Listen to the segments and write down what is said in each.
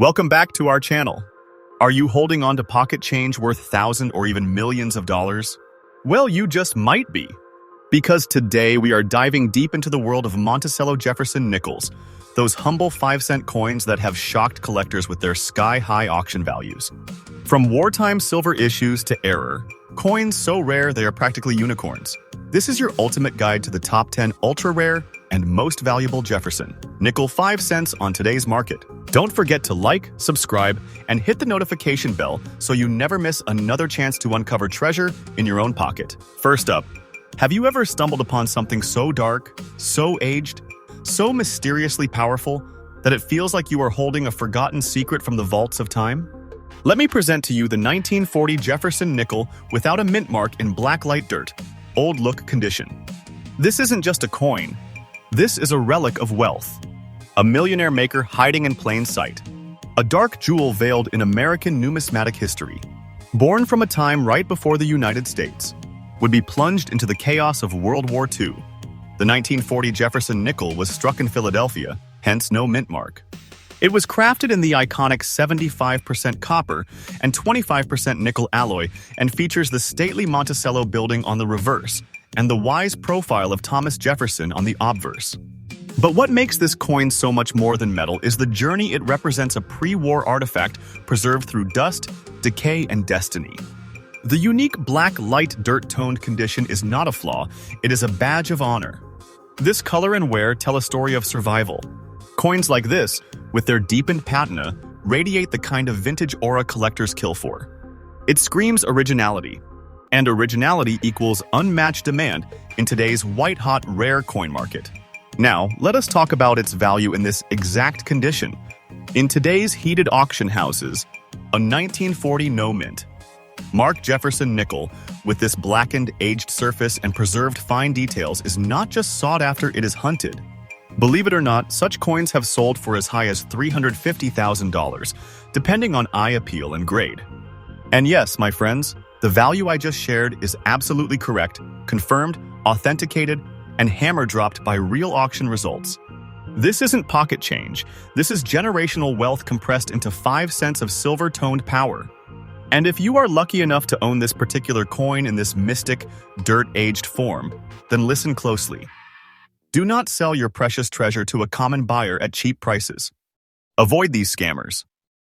Welcome back to our channel. Are you holding on to pocket change worth thousands or even millions of dollars? Well, you just might be. Because today we are diving deep into the world of Monticello Jefferson nickels, those humble 5-cent coins that have shocked collectors with their sky-high auction values. From wartime silver issues to error, coins so rare they are practically unicorns. This is your ultimate guide to the top 10 ultra-rare and most valuable Jefferson nickel 5 cents on today's market. Don't forget to like, subscribe, and hit the notification bell so you never miss another chance to uncover treasure in your own pocket. First up, have you ever stumbled upon something so dark, so aged, so mysteriously powerful that it feels like you are holding a forgotten secret from the vaults of time? Let me present to you the 1940 Jefferson nickel without a mint mark in black light dirt, old look condition. This isn't just a coin. This is a relic of wealth. A millionaire maker hiding in plain sight. A dark jewel veiled in American numismatic history. Born from a time right before the United States would be plunged into the chaos of World War II. The 1940 Jefferson nickel was struck in Philadelphia, hence no mint mark. It was crafted in the iconic 75% copper and 25% nickel alloy and features the stately Monticello building on the reverse and the wise profile of Thomas Jefferson on the obverse. But what makes this coin so much more than metal is the journey it represents, a pre-war artifact preserved through dust, decay, and destiny. The unique black light dirt-toned condition is not a flaw, it is a badge of honor. This color and wear tell a story of survival. Coins like this, with their deepened patina, radiate the kind of vintage aura collectors kill for. It screams originality. And originality equals unmatched demand in today's white-hot rare coin market. Now, let us talk about its value in this exact condition. In today's heated auction houses, a 1940 no mint Mark Jefferson nickel with this blackened, aged surface and preserved fine details is not just sought after, it is hunted. Believe it or not, such coins have sold for as high as $350,000, depending on eye appeal and grade. And yes, my friends, the value I just shared is absolutely correct, confirmed, authenticated, and hammer-dropped by real auction results. This isn't pocket change. This is generational wealth compressed into 5 cents of silver-toned power. And if you are lucky enough to own this particular coin in this mystic, dirt-aged form, then listen closely. Do not sell your precious treasure to a common buyer at cheap prices. Avoid these scammers.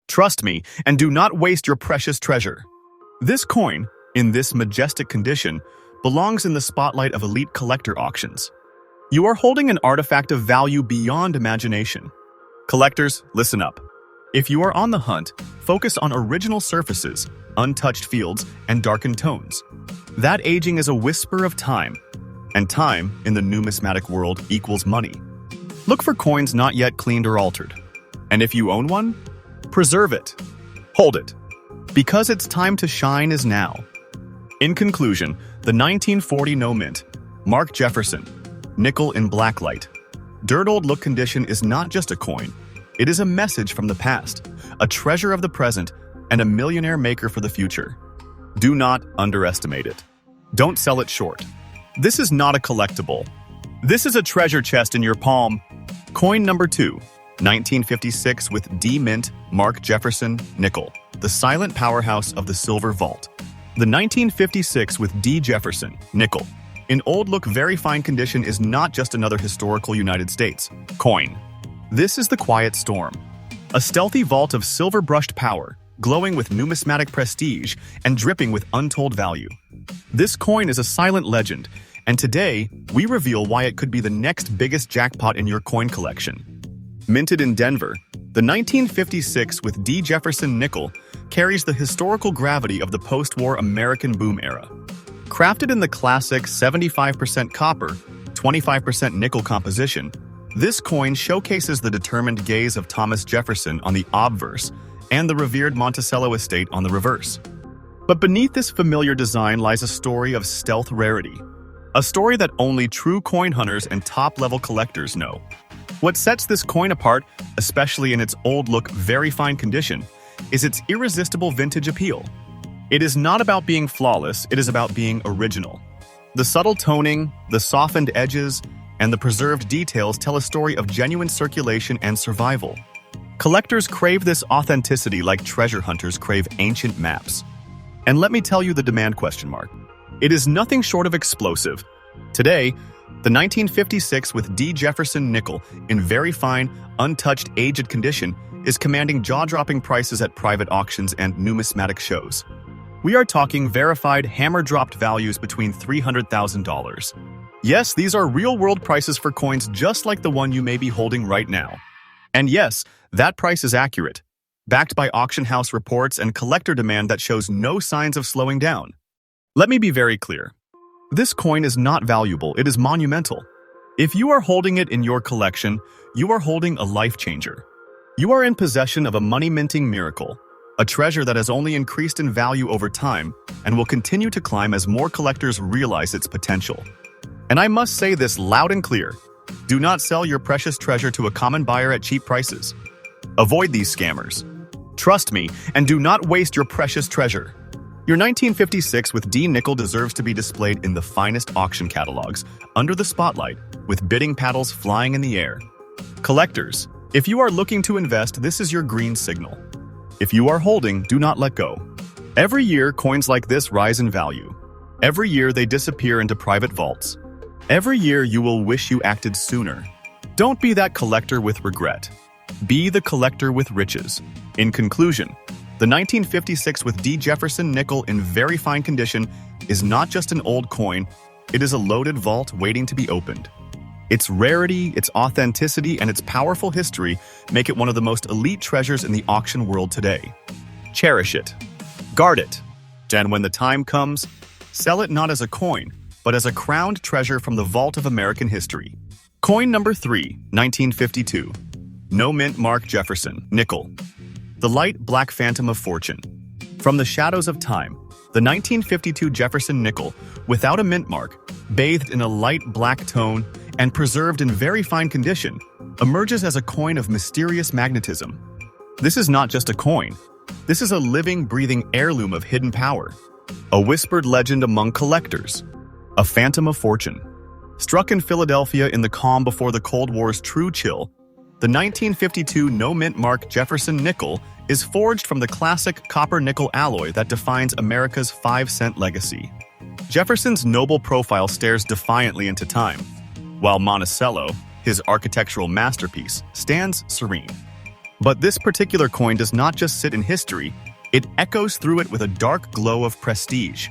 Trust me, and do not waste your precious treasure. This coin, in this majestic condition, belongs in the spotlight of elite collector auctions. You are holding an artifact of value beyond imagination. Collectors, listen up. If you are on the hunt, focus on original surfaces, untouched fields, and darkened tones. That aging is a whisper of time, and time, in the numismatic world, equals money. Look for coins not yet cleaned or altered. And if you own one, preserve it. Hold it. Because its time to shine is now. In conclusion, the 1940 no mint Mark Jefferson nickel in blacklight dirt old look condition is not just a coin. It is a message from the past, a treasure of the present, and a millionaire maker for the future. Do not underestimate it. Don't sell it short. This is not a collectible. This is a treasure chest in your palm. Coin number 2, 1956 with D mint Mark Jefferson nickel, the silent powerhouse of the silver vault. The 1956 with D Jefferson nickel in old look very fine condition is not just another historical United States coin. This is the quiet storm, a stealthy vault of silver-brushed power, glowing with numismatic prestige and dripping with untold value. This coin is a silent legend, and today we reveal why it could be the next biggest jackpot in your coin collection. Minted in Denver, the 1956 with D Jefferson nickel carries the historical gravity of the post-war American boom era. Crafted in the classic 75% copper, 25% nickel composition, this coin showcases the determined gaze of Thomas Jefferson on the obverse and the revered Monticello estate on the reverse. But beneath this familiar design lies a story of stealth rarity, a story that only true coin hunters and top-level collectors know. What sets this coin apart, especially in its old look very fine condition, is its irresistible vintage appeal. It is not about being flawless, it is about being original. The subtle toning, the softened edges, and the preserved details tell a story of genuine circulation and survival. Collectors crave this authenticity like treasure hunters crave ancient maps. And let me tell you the demand question mark. It is nothing short of explosive. Today, the 1956 with D. Jefferson nickel in very fine, untouched, aged condition is commanding jaw-dropping prices at private auctions and numismatic shows. We are talking verified, hammer-dropped values between $300,000. Yes, these are real-world prices for coins just like the one you may be holding right now. And yes, that price is accurate, backed by auction house reports and collector demand that shows no signs of slowing down. Let me be very clear. This coin is not valuable, it is monumental. If you are holding it in your collection, you are holding a life changer. You are in possession of a money-minting miracle, a treasure that has only increased in value over time and will continue to climb as more collectors realize its potential. And I must say this loud and clear. Do not sell your precious treasure to a common buyer at cheap prices. Avoid these scammers. Trust me, and do not waste your precious treasure. Your 1956 with D nickel deserves to be displayed in the finest auction catalogs, under the spotlight, with bidding paddles flying in the air. Collectors, if you are looking to invest, this is your green signal. If you are holding, do not let go. Every year, coins like this rise in value. Every year, they disappear into private vaults. Every year, you will wish you acted sooner. Don't be that collector with regret. Be the collector with riches. In conclusion, the 1956 with D. Jefferson nickel in very fine condition is not just an old coin, it is a loaded vault waiting to be opened. Its rarity, its authenticity, and its powerful history make it one of the most elite treasures in the auction world today. Cherish it. Guard it. And when the time comes, sell it not as a coin, but as a crowned treasure from the vault of American history. Coin number 3, 1952. No mint mark Jefferson, nickel. The light black phantom of fortune. From the shadows of time, the 1952 Jefferson nickel, without a mint mark, bathed in a light black tone and preserved in very fine condition, emerges as a coin of mysterious magnetism. This is not just a coin. This is a living, breathing heirloom of hidden power. A whispered legend among collectors. A phantom of fortune. Struck in Philadelphia in the calm before the Cold War's true chill, the 1952 no mint mark Jefferson nickel is forged from the classic copper-nickel alloy that defines America's 5-cent legacy. Jefferson's noble profile stares defiantly into time, while Monticello, his architectural masterpiece, stands serene. But this particular coin does not just sit in history, it echoes through it with a dark glow of prestige.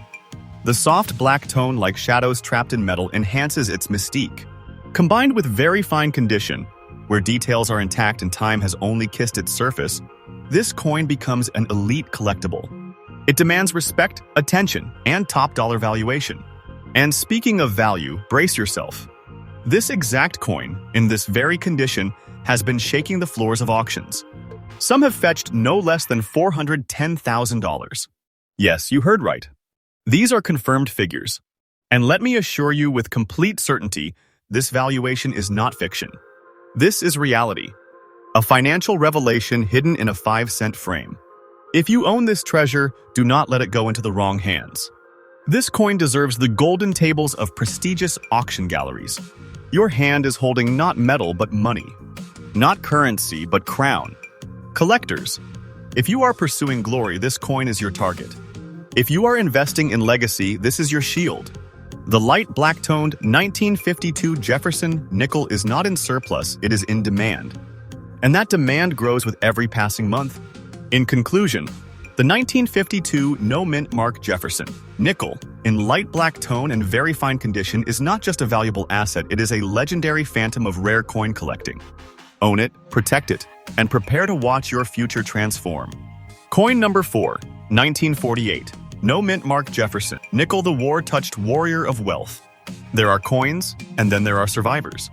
The soft black tone, like shadows trapped in metal, enhances its mystique. Combined with very fine condition, where details are intact and time has only kissed its surface, this coin becomes an elite collectible. It demands respect, attention, and top-dollar valuation. And speaking of value, brace yourself. This exact coin, in this very condition, has been shaking the floors of auctions. Some have fetched no less than $410,000. Yes, you heard right. These are confirmed figures. And let me assure you with complete certainty, this valuation is not fiction. This is reality. A financial revelation hidden in a 5-cent frame. If you own this treasure, do not let it go into the wrong hands. This coin deserves the golden tables of prestigious auction galleries. Your hand is holding not metal but money. Not currency but crown. Collectors, if you are pursuing glory, this coin is your target. If you are investing in legacy, this is your shield. The light black-toned 1952 Jefferson nickel is not in surplus, it is in demand. And that demand grows with every passing month. In conclusion, the 1952 no mint mark Jefferson nickel in light black tone and very fine condition is not just a valuable asset, it is a legendary phantom of rare coin collecting. Own it, protect it, and prepare to watch your future transform. Coin number 4, 1948. No mint mark Jefferson nickel, the war-touched warrior of wealth. There are coins, and then there are survivors.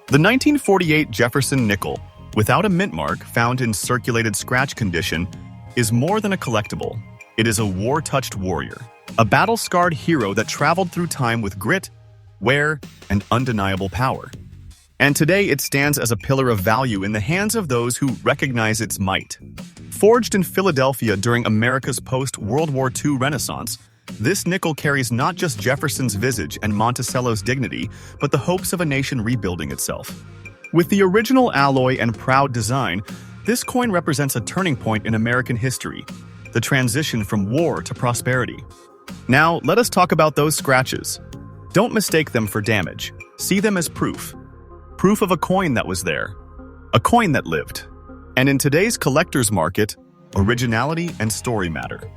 The 1948 Jefferson nickel, without a mint mark, found in circulated scratch condition, is more than a collectible. It is a war-touched warrior, a battle-scarred hero that traveled through time with grit, wear, and undeniable power. And today it stands as a pillar of value in the hands of those who recognize its might. Forged in Philadelphia during America's post-World War II Renaissance, this nickel carries not just Jefferson's visage and Monticello's dignity, but the hopes of a nation rebuilding itself. With the original alloy and proud design, This coin represents a turning point in American history, the transition from war to prosperity. Now, let us talk about those scratches. Don't mistake them for damage. See them as proof. Proof of a coin that was there. A coin that lived. And in today's collector's market, originality and story matter.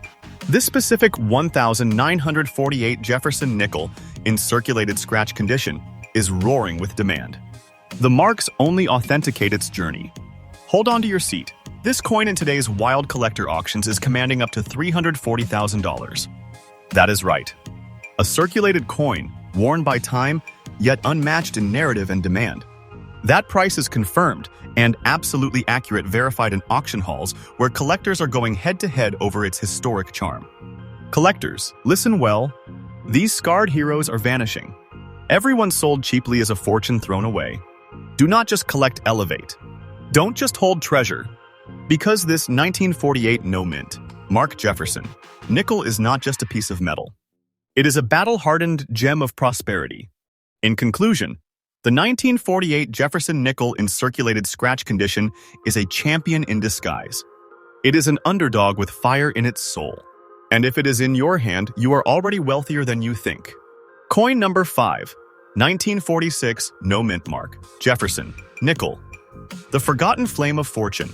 This specific 1948 Jefferson nickel in circulated scratch condition is roaring with demand. The marks only authenticate its journey. Hold on to your seat. This coin in today's wild collector auctions is commanding up to $340,000. That is right. A circulated coin, worn by time, yet unmatched in narrative and demand. That price is confirmed and absolutely accurate, verified in auction halls where collectors are going head-to-head over its historic charm. Collectors, listen well. These scarred heroes are vanishing. Everyone sold cheaply is a fortune thrown away. Do not just collect, elevate. Don't just hold treasure. Because this 1948 no mint, Mark Jefferson, nickel is not just a piece of metal. It is a battle-hardened gem of prosperity. In conclusion, the 1948 Jefferson nickel in circulated scratch condition is a champion in disguise. It is an underdog with fire in its soul. And if it is in your hand, you are already wealthier than you think. Coin number 5, 1946 no mint mark, Jefferson, nickel. The forgotten flame of fortune.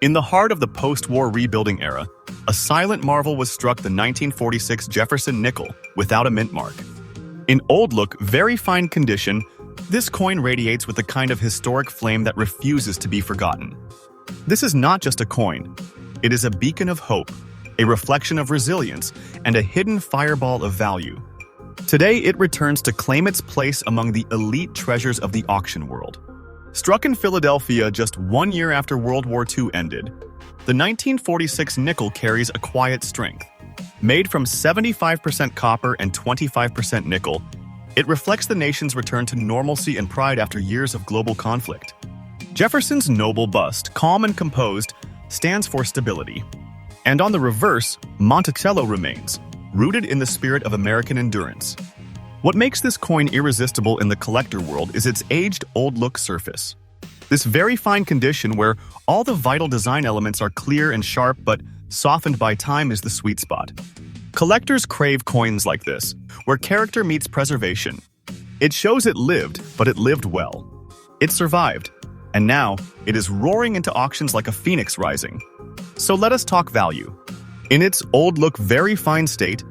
In the heart of the post-war rebuilding era, a silent marvel was struck, the 1946 Jefferson nickel without a mint mark. In old look, very fine condition, this coin radiates with the kind of historic flame that refuses to be forgotten. This is not just a coin. It is a beacon of hope, a reflection of resilience, and a hidden fireball of value. Today, it returns to claim its place among the elite treasures of the auction world. Struck in Philadelphia just 1 year after World War II ended, the 1946 nickel carries a quiet strength. Made from 75% copper and 25% nickel, it reflects the nation's return to normalcy and pride after years of global conflict. Jefferson's noble bust, calm and composed, stands for stability. And on the reverse, Monticello remains, rooted in the spirit of American endurance. What makes this coin irresistible in the collector world is its aged, old-look surface. This very fine condition where all the vital design elements are clear and sharp but softened by time is the sweet spot. Collectors crave coins like this, where character meets preservation. It shows it lived, but it lived well. It survived, and now it is roaring into auctions like a phoenix rising. So let us talk value. In its old-look, very fine state,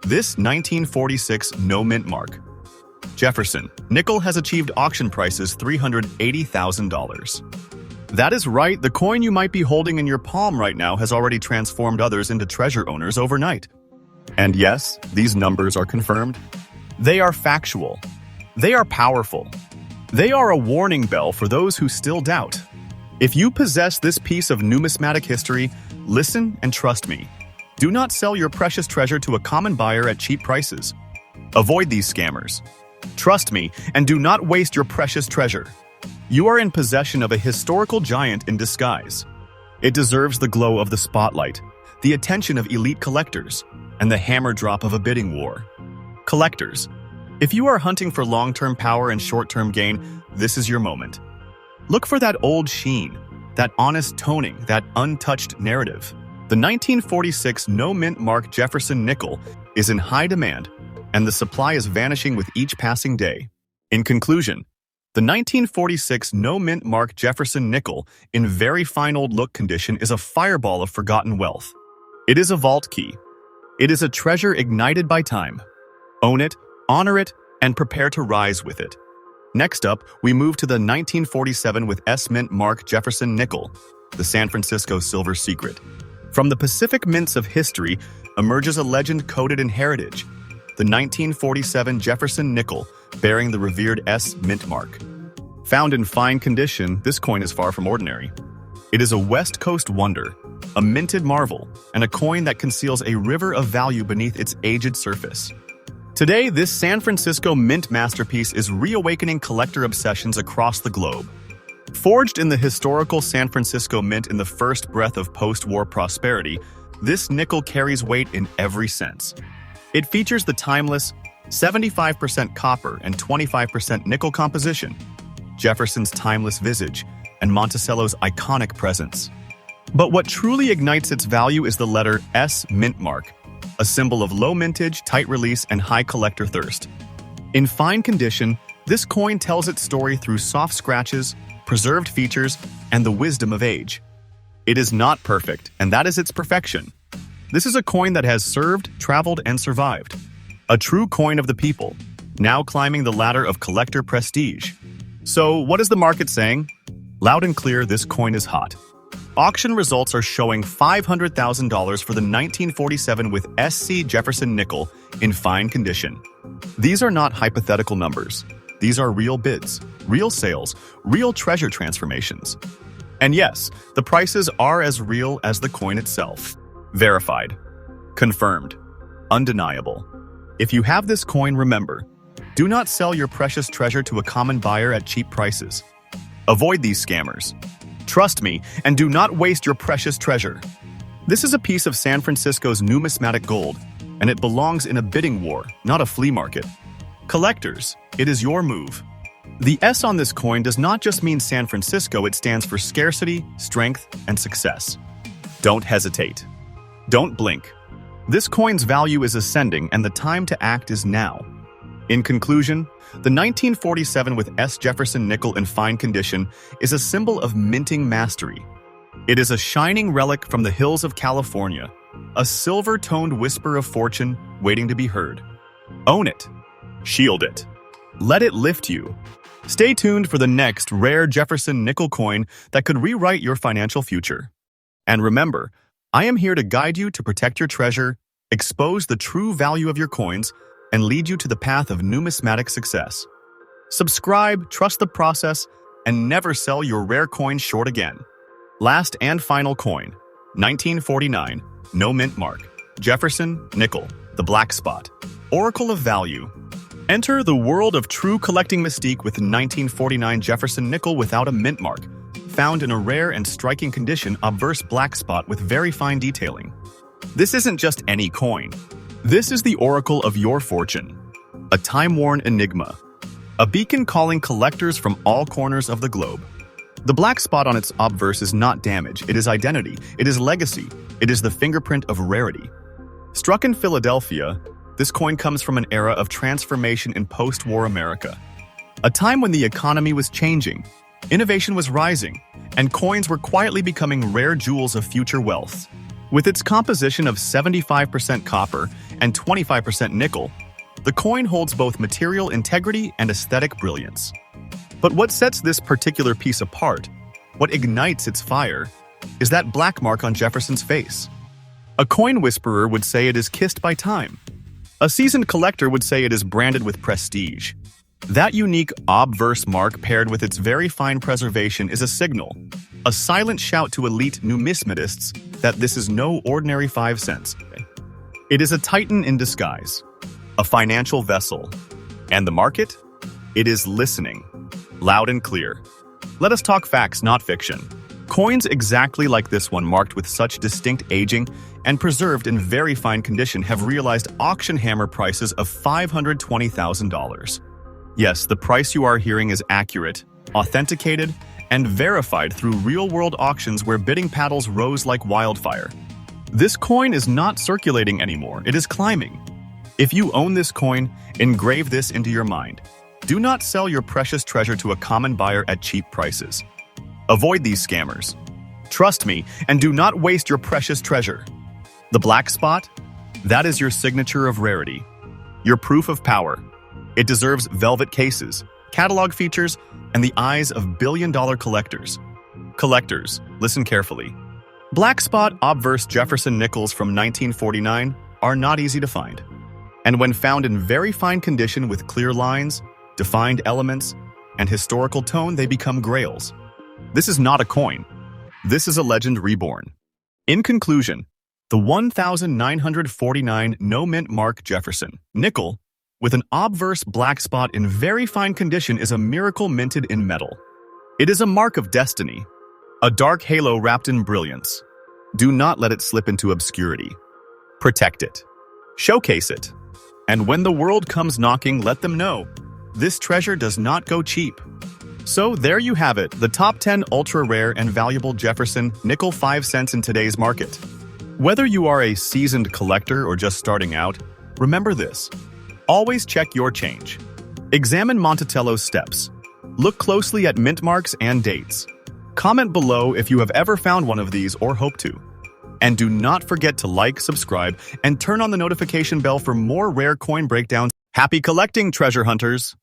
this 1946 no mint mark, Jefferson, nickel has achieved auction prices $380,000. That is right, the coin you might be holding in your palm right now has already transformed others into treasure owners overnight. And yes, these numbers are confirmed. They are factual. They are powerful. They are a warning bell for those who still doubt. If you possess this piece of numismatic history, listen and trust me. Do not sell your precious treasure to a common buyer at cheap prices. Avoid these scammers. Trust me, and do not waste your precious treasure. You are in possession of a historical giant in disguise. It deserves the glow of the spotlight, the attention of elite collectors, and the hammer drop of a bidding war. Collectors, if you are hunting for long-term power and short-term gain, this is your moment. Look for that old sheen, that honest toning, that untouched narrative. The 1946 no mint mark Jefferson nickel is in high demand, and the supply is vanishing with each passing day. In conclusion, the 1946 no mint mark Jefferson nickel in very fine old look condition is a fireball of forgotten wealth. It is a vault key. It is a treasure ignited by time. Own it, honor it, and prepare to rise with it. Next up, we move to the 1947 with S mint mark Jefferson nickel, the San Francisco silver secret. From the Pacific mints of history emerges a legend coded in heritage, the 1947 Jefferson nickel bearing the revered S mint mark. Found in fine condition, this coin is far from ordinary. It is a West Coast wonder, a minted marvel, and a coin that conceals a river of value beneath its aged surface. Today, this San Francisco mint masterpiece is reawakening collector obsessions across the globe. Forged in the historical San Francisco Mint in the first breath of post-war prosperity, this nickel carries weight in every sense. It features the timeless 75% copper and 25% nickel composition, Jefferson's timeless visage, and Monticello's iconic presence. But what truly ignites its value is the letter S mint mark, a symbol of low mintage, tight release, and high collector thirst. In fine condition, this coin tells its story through soft scratches, preserved features, and the wisdom of age. It is not perfect, and that is its perfection. This is a coin that has served, traveled, and survived. A true coin of the people, now climbing the ladder of collector prestige. So, what is the market saying? Loud and clear, this coin is hot. Auction results are showing $500,000 for the 1947 with SC Jefferson nickel in fine condition. These are not hypothetical numbers. These are real bids, real sales, real treasure transformations. And yes, the prices are as real as the coin itself. Verified. Confirmed. Undeniable. If you have this coin, remember, do not sell your precious treasure to a common buyer at cheap prices. Avoid these scammers. Trust me, and do not waste your precious treasure. This is a piece of San Francisco's numismatic gold, and it belongs in a bidding war, not a flea market. Collectors, it is your move. The S on this coin does not just mean San Francisco, it stands for scarcity, strength, and success. Don't hesitate. Don't blink. This coin's value is ascending, and the time to act is now. In conclusion, the 1947 with S. Jefferson nickel in fine condition is a symbol of minting mastery. It is a shining relic from the hills of California, a silver-toned whisper of fortune waiting to be heard. Own it. Shield it. Let it lift you. Stay tuned for the next rare Jefferson nickel coin that could rewrite your financial future. And remember, I am here to guide you to protect your treasure, expose the true value of your coins, and lead you to the path of numismatic success. Subscribe, trust the process, and never sell your rare coin short again. Last and final coin, 1949, no mint mark, Jefferson nickel, the black spot, oracle of value. Enter the world of true collecting mystique with 1949 Jefferson nickel without a mint mark, found in a rare and striking condition obverse black spot with very fine detailing. This isn't just any coin. This is the oracle of your fortune, a time-worn enigma, a beacon calling collectors from all corners of the globe. The black spot on its obverse is not damage, it is identity, it is legacy, it is the fingerprint of rarity. Struck in Philadelphia, this coin comes from an era of transformation in post-war America, a time when the economy was changing, innovation was rising, and coins were quietly becoming rare jewels of future wealth. With its composition of 75% copper and 25% nickel, the coin holds both material integrity and aesthetic brilliance. But what sets this particular piece apart, what ignites its fire, is that black mark on Jefferson's face. A coin whisperer would say it is kissed by time. A seasoned collector would say it is branded with prestige. That unique obverse mark paired with its very fine preservation is a signal, a silent shout to elite numismatists that this is no ordinary 5 cents. It is a titan in disguise, a financial vessel. And the market? It is listening, loud and clear. Let us talk facts, not fiction. Coins exactly like this one, marked with such distinct aging and preserved in very fine condition, have realized auction hammer prices of $520,000. Yes, the price you are hearing is accurate, authenticated, and verified through real-world auctions where bidding paddles rose like wildfire. This coin is not circulating anymore, it is climbing. If you own this coin, engrave this into your mind. Do not sell your precious treasure to a common buyer at cheap prices. Avoid these scammers. Trust me, and do not waste your precious treasure. The black spot? That is your signature of rarity. Your proof of power. It deserves velvet cases, catalog features, and the eyes of billion-dollar collectors. Collectors, listen carefully. Black spot obverse Jefferson nickels from 1949 are not easy to find. And when found in very fine condition with clear lines, defined elements, and historical tone, they become grails. This is not a coin. This is a legend reborn. In conclusion, the 1949 no mint mark Jefferson nickel with an obverse black spot in very fine condition is a miracle minted in metal. It is a mark of destiny, a dark halo wrapped in brilliance. Do not let it slip into obscurity. Protect it. Showcase it. And when the world comes knocking, let them know, this treasure does not go cheap. So there you have it, the top 10 ultra-rare and valuable Jefferson nickel 5 cents in today's market. Whether you are a seasoned collector or just starting out, remember this. Always check your change. Examine Monticello's steps. Look closely at mint marks and dates. Comment below if you have ever found one of these or hope to. And do not forget to like, subscribe, and turn on the notification bell for more rare coin breakdowns. Happy collecting, treasure hunters!